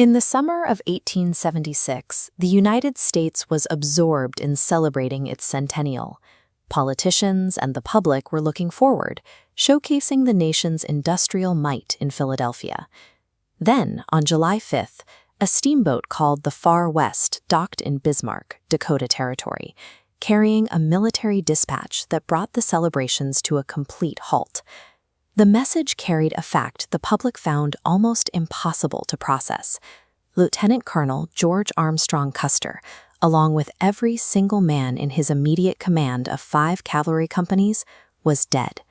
In the summer of 1876, the United States was absorbed in celebrating its centennial. Politicians and the public were looking forward, showcasing the nation's industrial might in Philadelphia. Then, on July 5th, a steamboat called the Far West docked in Bismarck, Dakota Territory, carrying a military dispatch that brought the celebrations to a complete halt. The message carried a fact the public found almost impossible to process. Lieutenant Colonel George Armstrong Custer, along with every single man in his immediate command of 5 cavalry companies, was dead.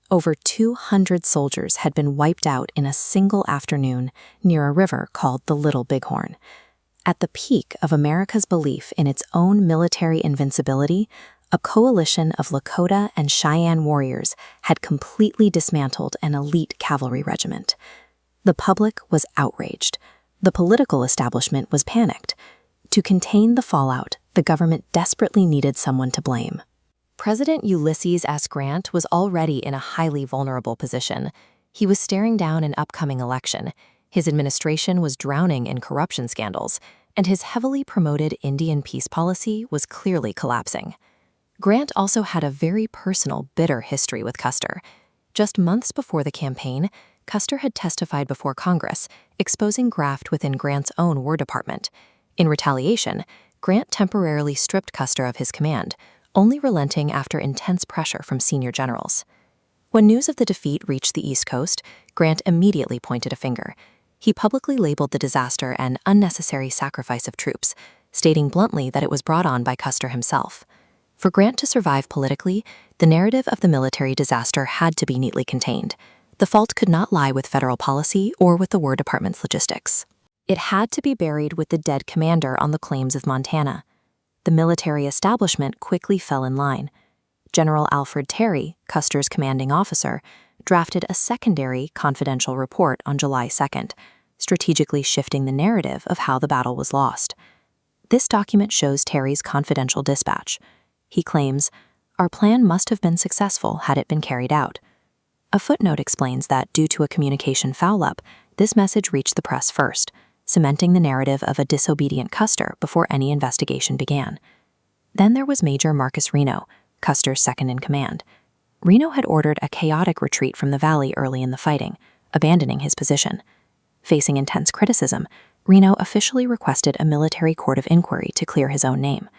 Over 200 soldiers had been wiped out in a single afternoon near a river called the Little Bighorn. At the peak of America's belief in its own military invincibility, a coalition of Lakota and Cheyenne warriors had completely dismantled an elite cavalry regiment. The public was outraged. The political establishment was panicked. To contain the fallout, the government desperately needed someone to blame. President Ulysses S. Grant was already in a highly vulnerable position. He was staring down an upcoming election. His administration was drowning in corruption scandals, and his heavily promoted Indian peace policy was clearly collapsing. Grant also had a very personal, bitter history with Custer. Just months before the campaign, Custer had testified before Congress, exposing graft within Grant's own War Department. In retaliation, Grant temporarily stripped Custer of his command, only relenting after intense pressure from senior generals. When news of the defeat reached the East Coast, Grant immediately pointed a finger. He publicly labeled the disaster an unnecessary sacrifice of troops, stating bluntly that it was brought on by Custer himself. For Grant to survive politically, the narrative of the military disaster had to be neatly contained. The fault could not lie with federal policy or with the War Department's logistics. It had to be buried with the dead commander on the claims of Montana. The military establishment quickly fell in line. General Alfred Terry, Custer's commanding officer, drafted a secondary confidential report on July 2nd, strategically shifting the narrative of how the battle was lost. This document shows Terry's confidential dispatch. He claims, "Our plan must have been successful had it been carried out." A footnote explains that due to a communication foul-up, this message reached the press first, cementing the narrative of a disobedient Custer before any investigation began. Then there was Major Marcus Reno, Custer's second-in-command. Reno had ordered a chaotic retreat from the valley early in the fighting, abandoning his position. Facing intense criticism, Reno officially requested a military court of inquiry to clear his own name.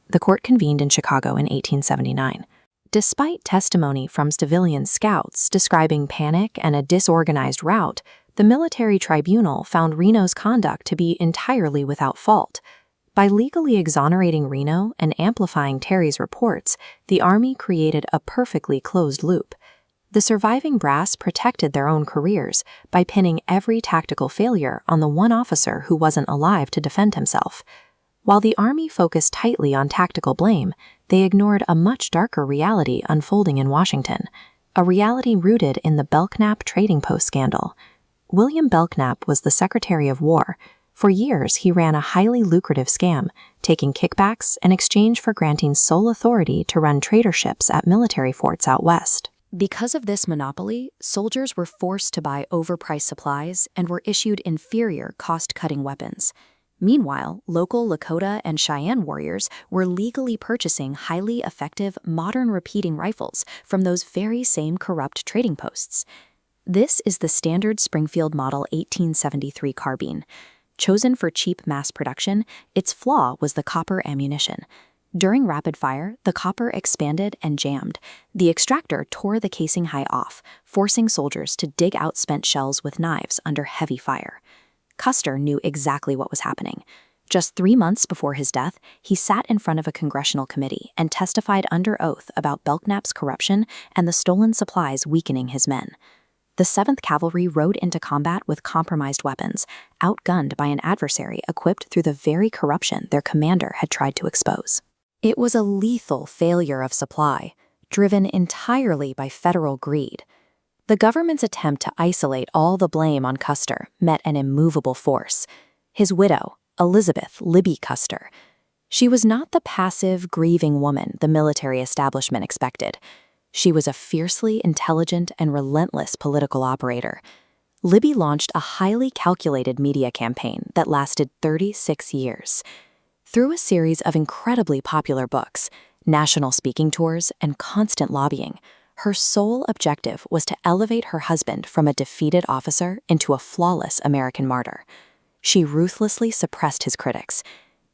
The court convened in Chicago in 1879. Despite testimony from civilian scouts describing panic and a disorganized rout, the military tribunal found Reno's conduct to be entirely without fault. By legally exonerating Reno and amplifying Terry's reports, the Army created a perfectly closed loop. The surviving brass protected their own careers by pinning every tactical failure on the one officer who wasn't alive to defend himself. While the Army focused tightly on tactical blame, they ignored a much darker reality unfolding in Washington, a reality rooted in the Belknap trading post scandal. William Belknap was the Secretary of War. For years, he ran a highly lucrative scam, taking kickbacks in exchange for granting sole authority to run trader ships at military forts out west. Because of this monopoly, soldiers were forced to buy overpriced supplies and were issued inferior, cost-cutting weapons. Meanwhile, local Lakota and Cheyenne warriors were legally purchasing highly effective, modern repeating rifles from those very same corrupt trading posts. This is the standard Springfield Model 1873 carbine. Chosen for cheap mass production, its flaw was the copper ammunition. During rapid fire, the copper expanded and jammed. The extractor tore the casing high off, forcing soldiers to dig out spent shells with knives under heavy fire. Custer knew exactly what was happening. Just 3 months before his death, he sat in front of a congressional committee and testified under oath about Belknap's corruption and the stolen supplies weakening his men. The 7th Cavalry rode into combat with compromised weapons, outgunned by an adversary equipped through the very corruption their commander had tried to expose. It was a lethal failure of supply, driven entirely by federal greed. The government's attempt to isolate all the blame on Custer met an immovable force. His widow, Elizabeth Libbie Custer. She was not the passive, grieving woman the military establishment expected. She was a fiercely intelligent and relentless political operator. Libbie launched a highly calculated media campaign that lasted 36 years. Through a series of incredibly popular books, national speaking tours, and constant lobbying, her sole objective was to elevate her husband from a defeated officer into a flawless American martyr. She ruthlessly suppressed his critics.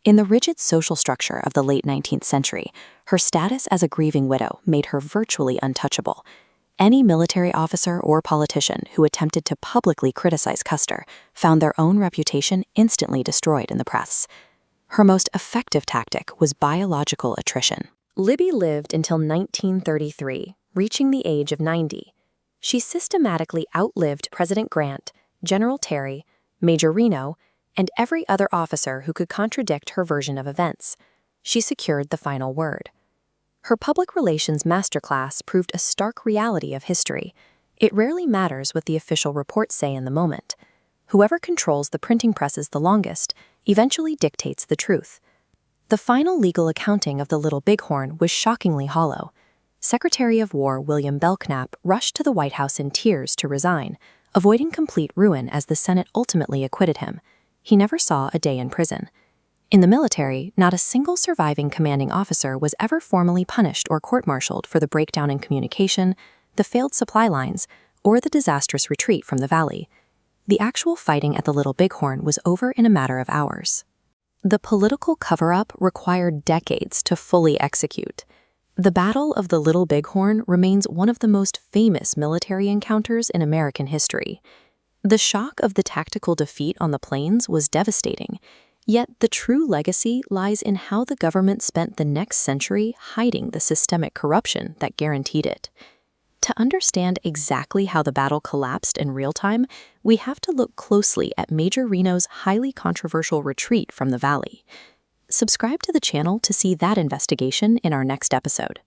In the rigid social structure of the late 19th century, her status as a grieving widow made her virtually untouchable. Any military officer or politician who attempted to publicly criticize Custer found their own reputation instantly destroyed in the press. Her most effective tactic was biological attrition. Libbie lived until 1933, reaching the age of 90. She systematically outlived President Grant, General Terry, Major Reno, and every other officer who could contradict her version of events. She secured the final word. Her public relations masterclass proved a stark reality of history. It rarely matters what the official reports say in the moment. Whoever controls the printing presses the longest eventually dictates the truth. The final legal accounting of the Little Bighorn was shockingly hollow. Secretary of War William Belknap rushed to the White House in tears to resign, avoiding complete ruin as the Senate ultimately acquitted him. He never saw a day in prison. In the military, not a single surviving commanding officer was ever formally punished or court-martialed for the breakdown in communication, the failed supply lines, or the disastrous retreat from the valley. The actual fighting at the Little Bighorn was over in a matter of hours. The political cover-up required decades to fully execute. The Battle of the Little Bighorn remains one of the most famous military encounters in American history. The shock of the tactical defeat on the plains was devastating, yet the true legacy lies in how the government spent the next century hiding the systemic corruption that guaranteed it. To understand exactly how the battle collapsed in real time, we have to look closely at Major Reno's highly controversial retreat from the valley. Subscribe to the channel to see that investigation in our next episode.